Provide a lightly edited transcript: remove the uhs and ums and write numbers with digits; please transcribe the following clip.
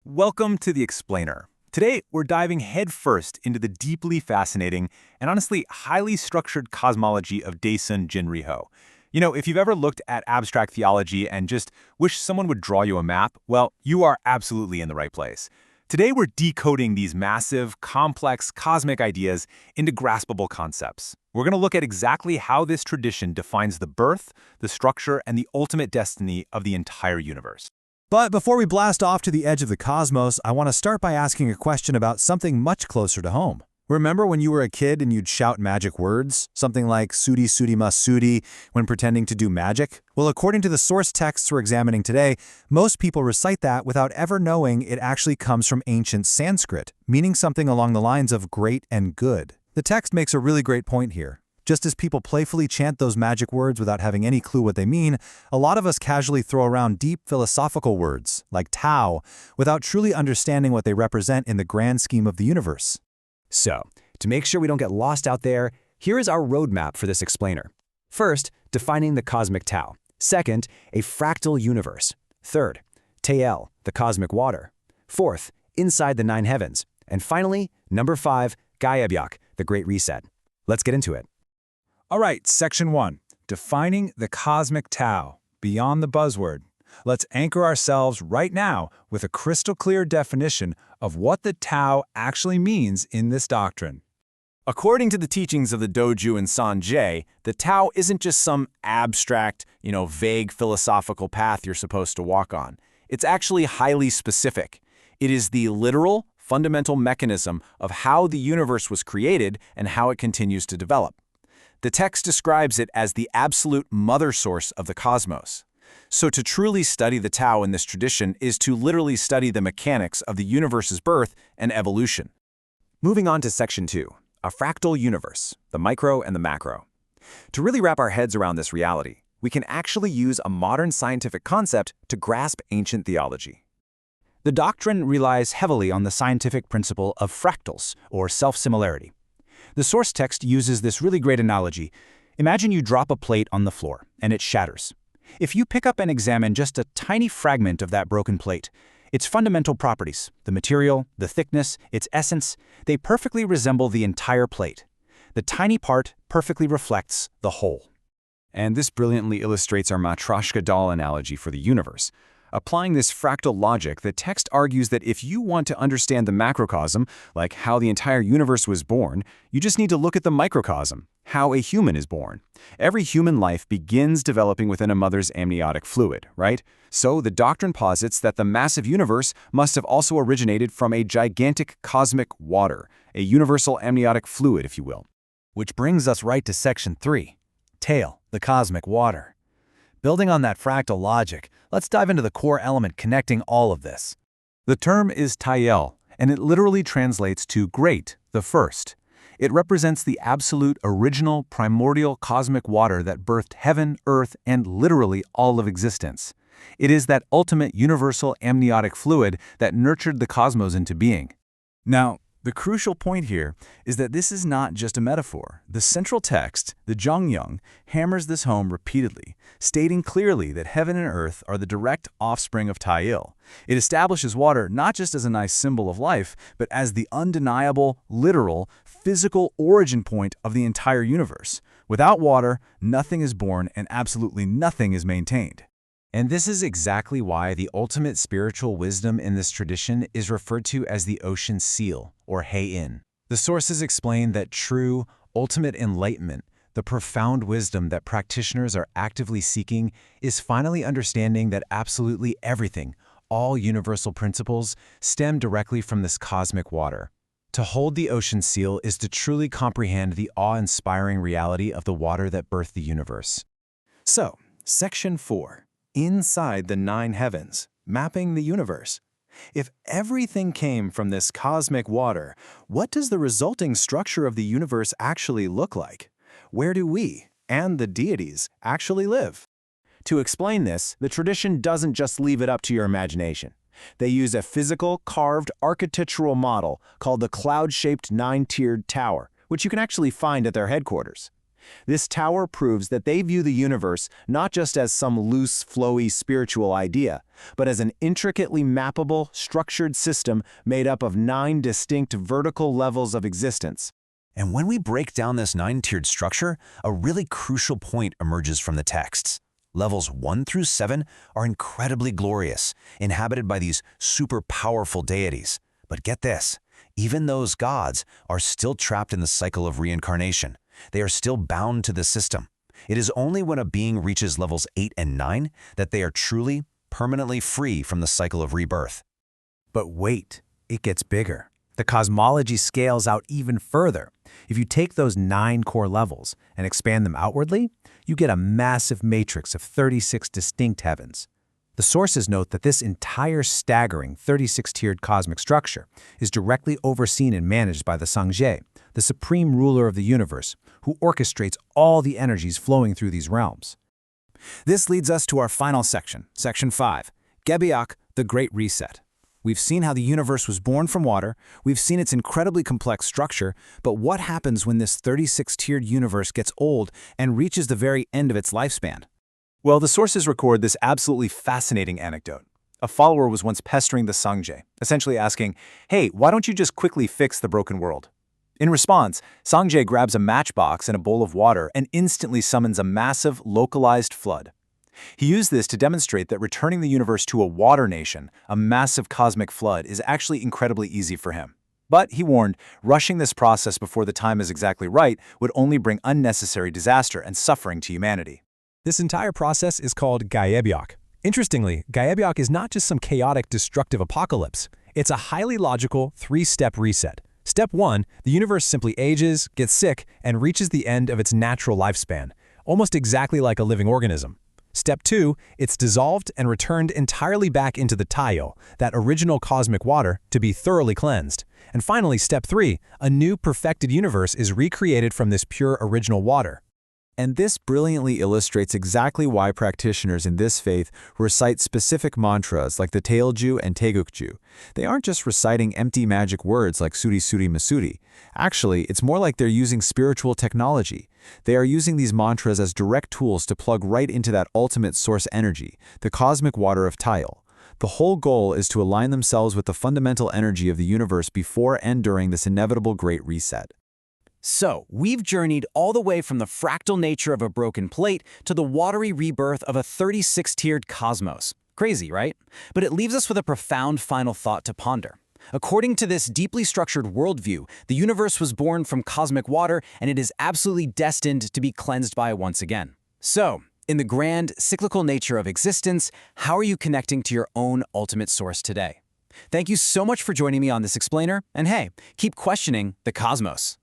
Welcome to The Explainer. Today, we're diving headfirst into the deeply fascinating and honestly highly structured cosmology of Daesun Jinriho. If you've ever looked at abstract theology and just wish someone would draw you a map, well, you are absolutely in the right place. Today, we're decoding these massive, complex, cosmic ideas into graspable concepts. We're going to look at exactly how this tradition defines the birth, the structure, and the ultimate destiny of the entire universe. But before we blast off to the edge of the cosmos, I want to start by asking a question about something much closer to home. Remember when you were a kid and you'd shout magic words? Something like "Sudi Sudi Masudi" when pretending to do magic? Well, according to the source texts we're examining today, most people recite that without ever knowing it actually comes from ancient Sanskrit, meaning something along the lines of great and good. The text makes a really great point here. Just as people playfully chant those magic words without having any clue what they mean, a lot of us casually throw around deep philosophical words, like Tao, without truly understanding what they represent in the grand scheme of the universe. So, to make sure we don't get lost out there, here is our roadmap for this explainer. First, defining the cosmic Tao. Second, a fractal universe. Third, Tael, the cosmic water. Fourth, inside the nine heavens. And finally, number 5, Gayabyak, the Great Reset. Let's get into it. All right, Section 1. Defining the cosmic Tao, beyond the buzzword. Let's anchor ourselves right now with a crystal clear definition of what the Tao actually means in this doctrine. According to the teachings of the Doju and Sanjay, the Tao isn't just some abstract, vague philosophical path you're supposed to walk on. It's actually highly specific. It is the literal, fundamental mechanism of how the universe was created and how it continues to develop. The text describes it as the absolute mother source of the cosmos. So to truly study the Tao in this tradition is to literally study the mechanics of the universe's birth and evolution. Moving on to Section 2, a fractal universe, the micro and the macro. To really wrap our heads around this reality, we can actually use a modern scientific concept to grasp ancient theology. The doctrine relies heavily on the scientific principle of fractals, or self-similarity. The source text uses this really great analogy. Imagine you drop a plate on the floor, and it shatters. If you pick up and examine just a tiny fragment of that broken plate, its fundamental properties, the material, the thickness, its essence, they perfectly resemble the entire plate. The tiny part perfectly reflects the whole. And this brilliantly illustrates our Matryoshka doll analogy for the universe. Applying this fractal logic, the text argues that if you want to understand the macrocosm, like how the entire universe was born, you just need to look at the microcosm, how a human is born. Every human life begins developing within a mother's amniotic fluid, right? So the doctrine posits that the massive universe must have also originated from a gigantic cosmic water, a universal amniotic fluid, if you will. Which brings us right to Section 3, Tael, the cosmic water. Building on that fractal logic, let's dive into the core element connecting all of this. The term is Tael, and it literally translates to great, the first. It represents the absolute original primordial cosmic water that birthed heaven, earth, and literally all of existence. It is that ultimate universal amniotic fluid that nurtured the cosmos into being. Now, the crucial point here is that this is not just a metaphor. The central text, the Jongyung, hammers this home repeatedly, stating clearly that heaven and earth are the direct offspring of Tael. It establishes water not just as a nice symbol of life, but as the undeniable, literal, physical origin point of the entire universe. Without water, nothing is born and absolutely nothing is maintained. And this is exactly why the ultimate spiritual wisdom in this tradition is referred to as the ocean seal, or Heian. The sources explain that true, ultimate enlightenment, the profound wisdom that practitioners are actively seeking, is finally understanding that absolutely everything, all universal principles, stem directly from this cosmic water. To hold the ocean seal is to truly comprehend the awe-inspiring reality of the water that birthed the universe. So, Section 4. Inside the nine heavens, mapping the universe. If everything came from this cosmic water, what does the resulting structure of the universe actually look like? Where do we, and the deities, actually live? To explain this, the tradition doesn't just leave it up to your imagination. They use a physical, carved architectural model called the cloud-shaped nine-tiered tower, which you can actually find at their headquarters. This tower proves that they view the universe not just as some loose, flowy spiritual idea, but as an intricately mappable, structured system made up of 9 distinct vertical levels of existence. And when we break down this 9-tiered structure, a really crucial point emerges from the texts. Levels 1 through 7 are incredibly glorious, inhabited by these super powerful deities. But get this, even those gods are still trapped in the cycle of reincarnation. They are still bound to the system. It is only when a being reaches levels 8 and 9 that they are truly, permanently free from the cycle of rebirth. But wait, it gets bigger. The cosmology scales out even further. If you take those 9 core levels and expand them outwardly, you get a massive matrix of 36 distinct heavens. The sources note that this entire staggering 36-tiered cosmic structure is directly overseen and managed by the Sangye, the supreme ruler of the universe, who orchestrates all the energies flowing through these realms. This leads us to our final section, Section 5, Gebiok, the Great Reset. We've seen how the universe was born from water, we've seen its incredibly complex structure, but what happens when this 36-tiered universe gets old and reaches the very end of its lifespan? Well, the sources record this absolutely fascinating anecdote. A follower was once pestering the Sangye, essentially asking, "Hey, why don't you just quickly fix the broken world?" In response, Sangye grabs a matchbox and a bowl of water and instantly summons a massive, localized flood. He used this to demonstrate that returning the universe to a water nation, a massive cosmic flood, is actually incredibly easy for him. But, he warned, rushing this process before the time is exactly right would only bring unnecessary disaster and suffering to humanity. This entire process is called Gebiok. Interestingly, Gebiok is not just some chaotic, destructive apocalypse. It's a highly logical, 3-step reset. Step 1, the universe simply ages, gets sick, and reaches the end of its natural lifespan, almost exactly like a living organism. Step 2, it's dissolved and returned entirely back into the Tayo, that original cosmic water, to be thoroughly cleansed. And finally, Step 3, a new perfected universe is recreated from this pure original water. And this brilliantly illustrates exactly why practitioners in this faith recite specific mantras like the Tailju and Taegukju. They aren't just reciting empty magic words like Suri Suri Masuri. Actually, it's more like they're using spiritual technology. They are using these mantras as direct tools to plug right into that ultimate source energy, the cosmic water of Tail. The whole goal is to align themselves with the fundamental energy of the universe before and during this inevitable great reset. So, we've journeyed all the way from the fractal nature of a broken plate to the watery rebirth of a 36-tiered cosmos. Crazy, right? But it leaves us with a profound final thought to ponder. According to this deeply structured worldview, the universe was born from cosmic water and it is absolutely destined to be cleansed by it once again. So, in the grand, cyclical nature of existence, how are you connecting to your own ultimate source today? Thank you so much for joining me on this explainer, and hey, keep questioning the cosmos.